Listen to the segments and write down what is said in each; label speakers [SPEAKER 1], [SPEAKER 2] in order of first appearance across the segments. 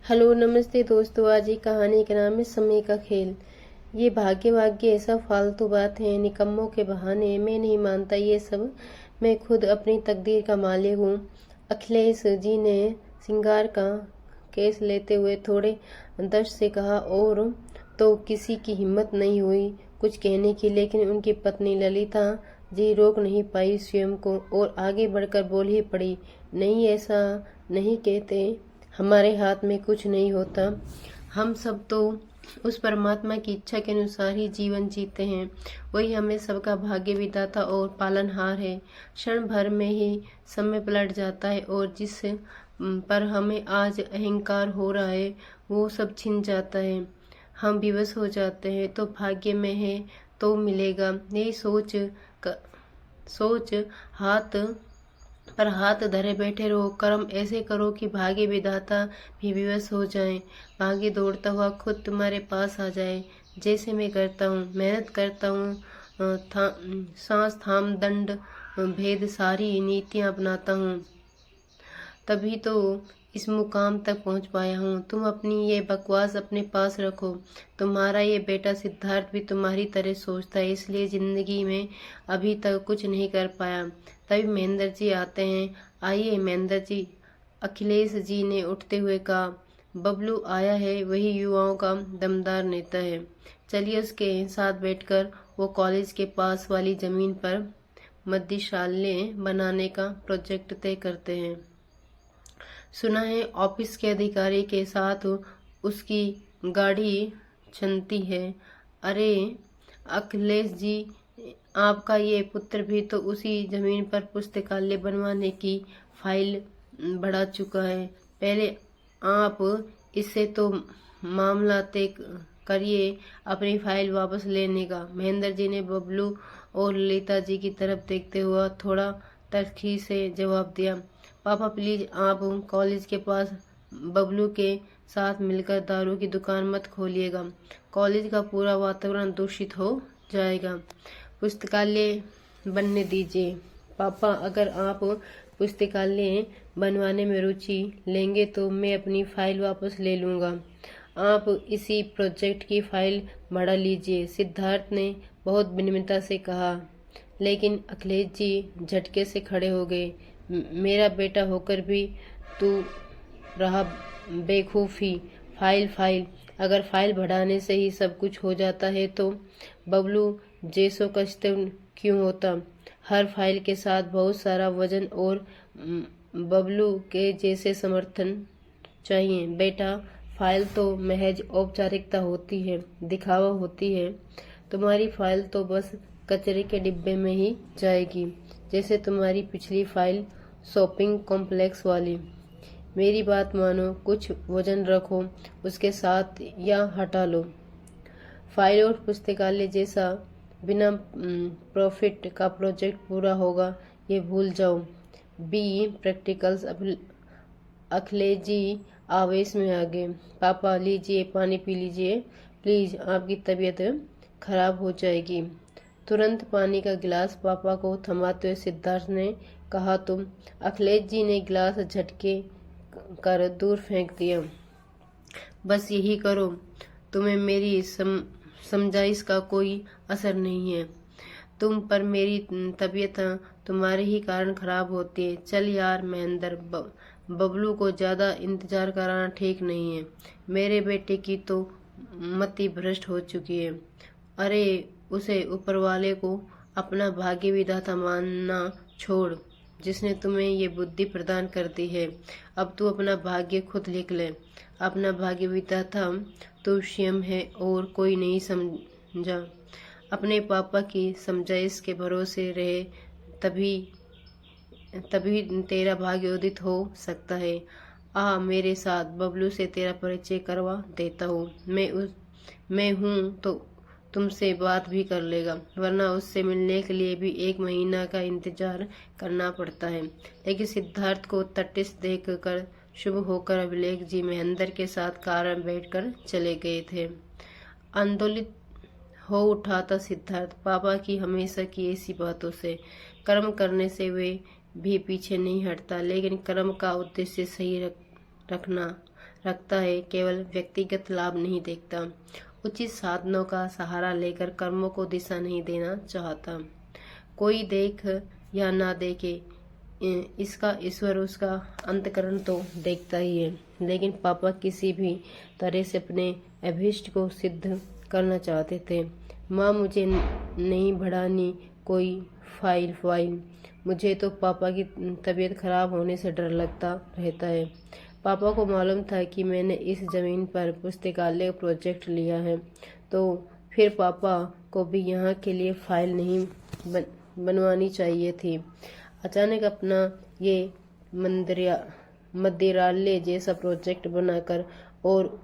[SPEAKER 1] Hello नमस्ते दोस्तों। आज की कहानी का नाम है समय का खेल। ये भाग्य वाग्य ऐसा फालतू बात है, निकम्मों के बहाने। मैं नहीं मानता ये सब। मैं खुद अपनी तकदीर का मालिक हूँ। अखिलेश जी ने सिंगार का केस लेते हुए थोड़े दर्द से कहा। और तो किसी की हिम्मत नहीं हुई कुछ कहने की, लेकिन उनकी पत्नी ललिता जी रोक नहीं पाई स्वयं को और आगे बढ़कर बोल ही पड़ी। नहीं, ऐसा नहीं कहते। हमारे हाथ में कुछ नहीं होता। हम सब तो उस परमात्मा की इच्छा के अनुसार ही जीवन जीते हैं। वही हमें सबका भाग्य विधाता और पालनहार है। क्षण भर में ही समय पलट जाता है और जिस पर हमें आज अहंकार हो रहा है वो सब छिन जाता है। हम विवश हो जाते हैं तो भाग्य में है तो मिलेगा, यही सोच हाथ पर हाथ धरे बैठे रहो। कर्म ऐसे करो कि भाग्य विधाता भी विवश हो जाएं। भाग्य दौड़ता हुआ खुद तुम्हारे पास आ जाए। जैसे मैं करता हूँ, मेहनत करता हूँ, सांस थाम दंड भेद सारी नीतियाँ अपनाता हूँ, तभी तो इस मुकाम तक पहुंच पाया हूँ। तुम अपनी ये बकवास अपने पास रखो। तुम्हारा ये बेटा सिद्धार्थ भी तुम्हारी तरह सोचता है, इसलिए जिंदगी में अभी तक कुछ नहीं कर पाया। तभी महेंद्र जी आते हैं। आइए महेंद्र जी, अखिलेश जी ने उठते हुए कहा। बबलू आया है, वही युवाओं का दमदार नेता है। चलिए उसके साथ बैठकर वो कॉलेज के पास वाली जमीन पर मध्यशाल्य बनाने का प्रोजेक्ट तय करते हैं। सुना है ऑफिस के अधिकारी के साथ उसकी गाड़ी छनती है। अरे अखिलेश जी, आपका ये पुत्र भी तो उसी जमीन पर पुस्तकालय बनवाने की फाइल बढ़ा चुका है। पहले आप इससे तो मामला तय करिए अपनी फाइल वापस लेने का। महेंद्र जी ने बबलू और ललिता जी की तरफ देखते हुआ थोड़ा तल्खी से जवाब दिया। पापा प्लीज, आप कॉलेज के पास बबलू के साथ मिलकर दारू की दुकान मत खोलिएगा। कॉलेज का पूरा वातावरण दूषित हो जाएगा। पुस्तकालय बनने दीजिए। पापा, अगर आप पुस्तकालय बनवाने में रुचि लेंगे तो मैं अपनी फाइल वापस ले लूँगा। आप इसी प्रोजेक्ट की फाइल बढ़ा लीजिए, सिद्धार्थ ने बहुत विनम्रता से कहा। लेकिन अखिलेश जी झटके से खड़े हो गए। मेरा बेटा होकर भी तू रहा बेखूफी। फाइल फाइल, अगर फाइल बढ़ाने से ही सब कुछ हो जाता है तो बबलू जैसों का इस्तेमाल क्यों होता। हर फाइल के साथ बहुत सारा वजन और बबलू के जैसे समर्थन चाहिए। बेटा, फाइल तो महज औपचारिकता होती है, दिखावा होती है। तुम्हारी फाइल तो बस कचरे के डिब्बे में ही जाएगी, जैसे तुम्हारी पिछली फाइल शॉपिंग कॉम्प्लेक्स वाली। मेरी बात मानो, कुछ वजन रखो उसके साथ या हटा लो। फाइल और पुस्तकालय जैसा बिना प्रॉफिट का प्रोजेक्ट पूरा होगा, ये भूल जाओ। B practicals. अखिलेश जी आवेश में आ गए। पापा लीजिए, पानी पी लीजिए प्लीज, आपकी तबीयत खराब हो जाएगी। तुरंत पानी का गिलास पापा को थमाते हुए सिद्धार्थ ने कहा। तुम। अखिलेश जी ने गिलास झटके कर दूर फेंक दिया। बस यही करो, तुम्हें मेरी समझाइश का कोई असर नहीं है। तुम पर मेरी तबीयत तुम्हारे ही कारण खराब होती है। चल यार महेंद्र, बबलू को ज्यादा इंतजार कराना ठीक नहीं है। मेरे बेटे की तो मति भ्रष्ट हो चुकी है। अरे उसे ऊपर वाले को अपना भाग्य विधाता मानना छोड़, जिसने तुम्हें ये बुद्धि प्रदान कर दी है। अब तू अपना भाग्य खुद लिख ले। अपना भाग्य विधाता तू स्वयं है और कोई नहीं समझा। अपने पापा की समझाइश के भरोसे रहे, तभी तभी तेरा भाग्य उदित हो सकता है। आ मेरे साथ, बबलू से तेरा परिचय करवा देता हूँ। मैं हूँ तो तुमसे बात भी कर लेगा, वरना उससे मिलने के लिए भी 1 महीना का इंतजार करना पड़ता है। लेकिन सिद्धार्थ को तटस्थ देख कर शुभ होकर अभिलेख जी महेंद्र के साथ कार में बैठकर चले गए थे। आंदोलित हो उठा था सिद्धार्थ पापा की हमेशा की ऐसी बातों से। कर्म करने से वे भी पीछे नहीं हटता, लेकिन कर्म का उद्देश्य सही रखता है, केवल व्यक्तिगत लाभ नहीं देखता। उचित साधनों का सहारा लेकर कर्मों को दिशा नहीं देना चाहता। कोई देख या ना देखे, इसका ईश्वर उसका अंतकरण तो देखता ही है। लेकिन पापा किसी भी तरह से अपने अभीष्ट को सिद्ध करना चाहते थे। माँ, मुझे नहीं बढ़ानी कोई फाइल। मुझे तो पापा की तबीयत खराब होने से डर लगता रहता है। पापा को मालूम था कि मैंने इस जमीन पर पुस्तकालय प्रोजेक्ट लिया है, तो फिर पापा को भी यहाँ के लिए फाइल नहीं बनवानी चाहिए थी। अचानक अपना ये मंदिरालय जैसा प्रोजेक्ट बनाकर और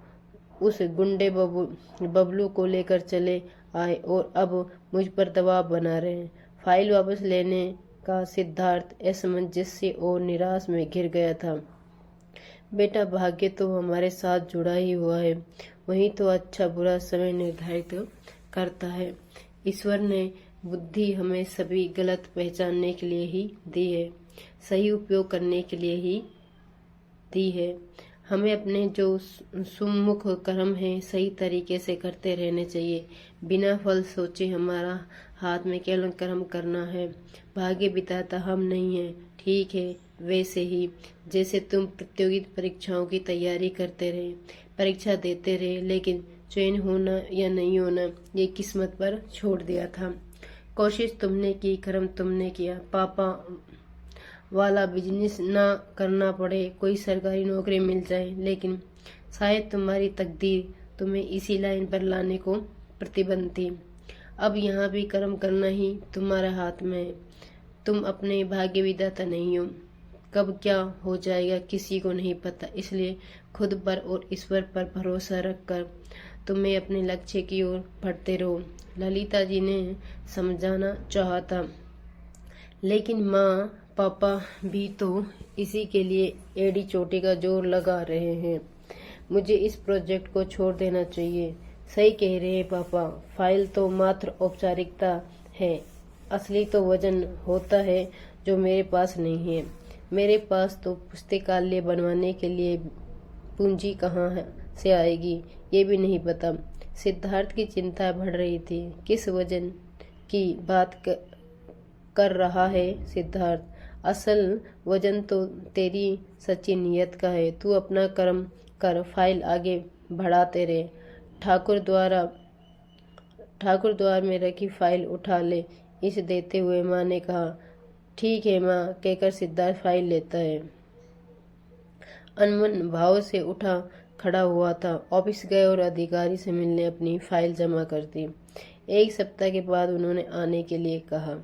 [SPEAKER 1] उस गुंडे बबलू को लेकर चले आए और अब मुझ पर दबाव बना रहे हैं। फाइल वापस लेने का सिद्धार्थ असमंजस और निराश में घिर गया था। बेटा, भाग्य तो हमारे साथ जुड़ा ही हुआ है, वही तो अच्छा बुरा समय निर्धारित करता है। ईश्वर ने बुद्धि हमें सभी गलत पहचानने के लिए ही दी है, सही उपयोग करने के लिए ही दी है। हमें अपने जो सुमुख कर्म हैं सही तरीके से करते रहने चाहिए, बिना फल सोचे। हमारा हाथ में केवल कर्म करना है। भाग्य विधाता हम नहीं है। ठीक है, वैसे ही जैसे तुम प्रतियोगी परीक्षाओं की तैयारी करते रहे, परीक्षा देते रहे, लेकिन चयन होना या नहीं होना ये किस्मत पर छोड़ दिया था। कोशिश तुमने की, कर्म तुमने किया। पापा वाला बिजनेस ना करना पड़े, कोई सरकारी नौकरी मिल जाए, लेकिन शायद तुम्हारी तकदीर तुम्हें इसी लाइन पर लाने को प्रतिबंध थी। अब यहाँ भी कर्म करना ही तुम्हारे हाथ में है। तुम अपने भाग्य विधाता नहीं हो। कब क्या हो जाएगा किसी को नहीं पता, इसलिए खुद पर और ईश्वर पर भरोसा रखकर तुम्हें अपने लक्ष्य की ओर बढ़ते रहो। ललिता जी ने समझाना चाहा था, लेकिन माँ, पापा भी तो इसी के लिए एड़ी चोटी का जोर लगा रहे हैं। मुझे इस प्रोजेक्ट को छोड़ देना चाहिए। सही कह रहे हैं पापा, फाइल तो मात्र औपचारिकता है, असली तो वजन होता है जो मेरे पास नहीं है। मेरे पास तो पुस्तकालय बनवाने के लिए पूंजी कहाँ से आएगी ये भी नहीं पता। सिद्धार्थ की चिंता बढ़ रही थी। किस वजन की बात कर रहा है सिद्धार्थ? असल वजन तो तेरी सच्ची नीयत का है। तू अपना कर्म कर, फाइल आगे बढ़ाते रहे। ठाकुर द्वार में रखी फाइल उठा ले, इस देते हुए माँ ने कहा। ठीक है माँ, कहकर सिद्धार्थ फाइल लेता है। अनमन भाव से उठा खड़ा हुआ था। ऑफिस गए और अधिकारी से मिलने अपनी फाइल जमा कर दी। 1 सप्ताह के बाद उन्होंने आने के लिए कहा।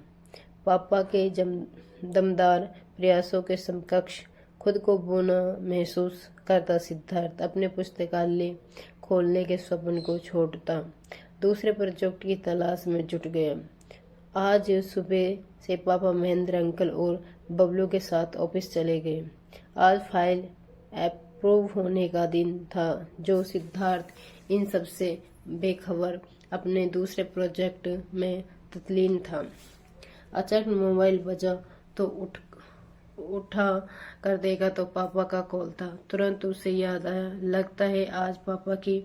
[SPEAKER 1] पापा के दमदार प्रयासों के समकक्ष खुद को बौना महसूस करता सिद्धार्थ अपने पुस्तकालय खोलने के स्वप्न को छोड़ता दूसरे प्रोजेक्ट की तलाश में जुट गया। आज सुबह से पापा महेंद्र अंकल और बबलू के साथ ऑफिस चले गए। आज फाइल अप्रूव होने का दिन था, जो सिद्धार्थ इन सब से बेखबर अपने दूसरे प्रोजेक्ट में तल्लीन था। अचानक मोबाइल बजा तो उठा कर देखा तो पापा का कॉल था। तुरंत उसे याद आया, लगता है आज पापा की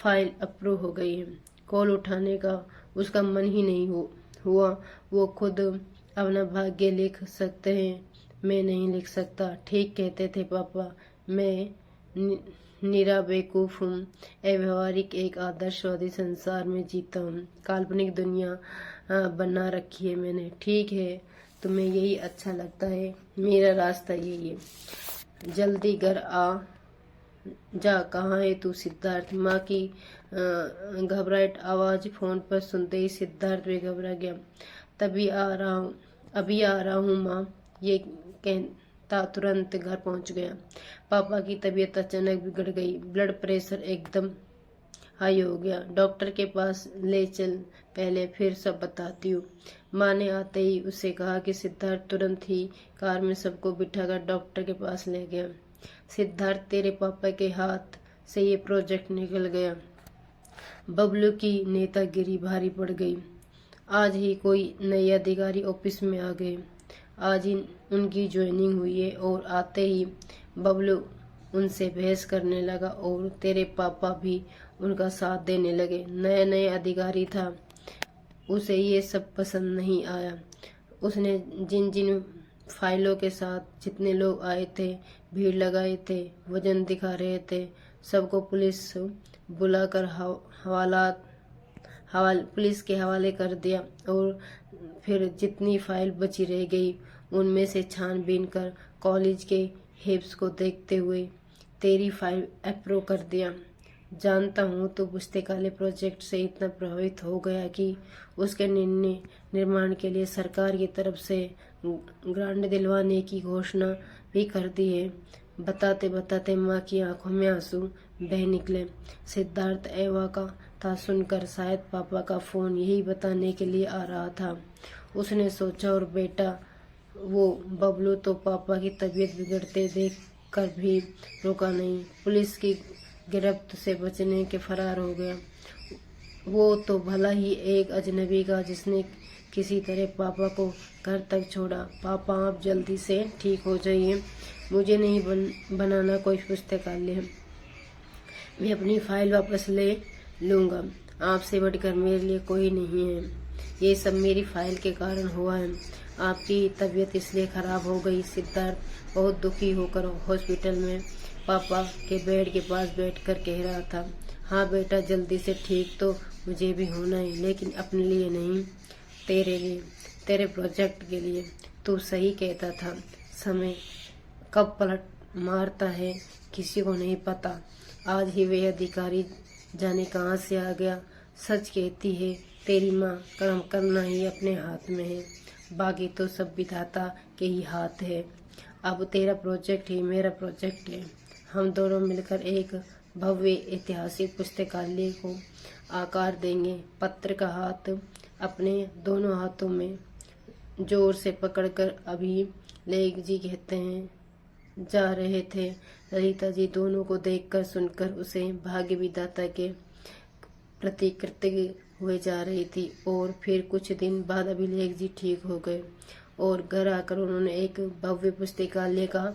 [SPEAKER 1] फाइल अप्रूव हो गई है। कॉल उठाने का उसका मन ही नहीं हुआ। वो खुद अपना भाग्य लिख सकते हैं, मैं नहीं लिख सकता। ठीक कहते थे पापा, मैं निरा बेवकूफ हूँ। अव्यवहारिक एक आदर्शवादी संसार में जीता हूँ। काल्पनिक दुनिया बना रखी है मैंने। ठीक है, तुम्हें यही अच्छा लगता है, मेरा रास्ता यही है। जल्दी घर आ जा। कहाँ है तू सिद्धार्थ? माँ की घबराहट आवाज फोन पर सुनते ही सिद्धार्थ भी घबरा गया। अभी आ रहा हूँ माँ, ये कहता तुरंत घर पहुँच गया। पापा की तबीयत अचानक बिगड़ गई। ब्लड प्रेशर एकदम हाई हो गया। डॉक्टर के पास ले चल, पहले फिर सब बताती हूँ। माँ ने आते ही उससे कहा कि सिद्धार्थ तुरंत ही कार में सबको बिठाकर डॉक्टर के पास ले गया। सिद्धार्थ, तेरे पापा के हाथ से ये प्रोजेक्ट निकल गया। बबलू की नेतागिरी भारी पड़ गई। आज ही कोई नए अधिकारी ऑफिस में आ गए। आज ही उनकी ज्वाइनिंग हुई है और आते ही बबलू उनसे बहस करने लगा और तेरे पापा भी उनका साथ देने लगे। नया नया अधिकारी था, उसे ये सब पसंद नहीं आया। उसने जिन जिन फाइलों के साथ जितने लोग आए थे, भीड़ लगाए थे, वजन दिखा रहे थे, सबको पुलिस बुलाकर पुलिस के हवाले कर दिया। और फिर जितनी फाइल बची रह गई उनमें से छानबीन कर कॉलेज के हेड्स को देखते हुए तेरी फाइल अप्रूव कर दिया। जानता हूँ तो पुस्तकालय प्रोजेक्ट से इतना प्रभावित हो गया कि उसके निर्माण के लिए सरकार की तरफ से ग्रांट दिलवाने की घोषणा भी कर दी है। बताते बताते माँ की आंखों में आंसू बह निकले। सिद्धार्थ एवा का था सुनकर शायद पापा का फोन यही बताने के लिए आ रहा था। उसने सोचा और बेटा वो बबलू तो पापा की तबीयत बिगड़ते देख कर भी रुका नहीं, पुलिस की गिरफ्त से बचने के फरार हो गया। वो तो भला ही एक अजनबी का जिसने किसी तरह पापा को घर तक छोड़ा। पापा आप जल्दी से ठीक हो जाइए, मुझे नहीं बनाना कोई पुस्तकालय, मैं अपनी फाइल वापस ले लूँगा। आपसे बढ़कर मेरे लिए कोई नहीं है, ये सब मेरी फाइल के कारण हुआ है। आपकी तबीयत इसलिए खराब हो गई। सिद्धार्थ बहुत दुखी होकर हॉस्पिटल में पापा के बेड के पास बैठकर कह रहा था, हाँ बेटा जल्दी से ठीक तो मुझे भी होना है, लेकिन अपने लिए नहीं, तेरे लिए, तेरे प्रोजेक्ट के लिए। तू सही कहता था, समय कब पलट मारता है किसी को नहीं पता। आज ही वह अधिकारी जाने कहाँ से आ गया। सच कहती है तेरी माँ, कर्म करना ही अपने हाथ में है, बाकी तो सब विधाता के ही हाथ है। अब तेरा प्रोजेक्ट ही मेरा प्रोजेक्ट है, हम दोनों मिलकर एक भव्य ऐतिहासिक पुस्तकालय को आकार देंगे। पत्र का हाथ अपने दोनों हाथों में जोर से पकड़कर अभिलेख जी कहते हैं जा रहे थे। ललिता जी दोनों को देखकर सुनकर उसे भाग्य विधाता के प्रति कृतज्ञ हुए जा रही थी। और फिर कुछ दिन बाद अभिलेख जी ठीक हो गए और घर आकर उन्होंने एक भव्य पुस्तकालय का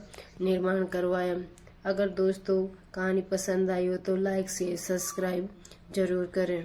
[SPEAKER 1] निर्माण करवाया। अगर दोस्तों कहानी पसंद आई हो तो लाइक शेयर सब्सक्राइब जरूर करें।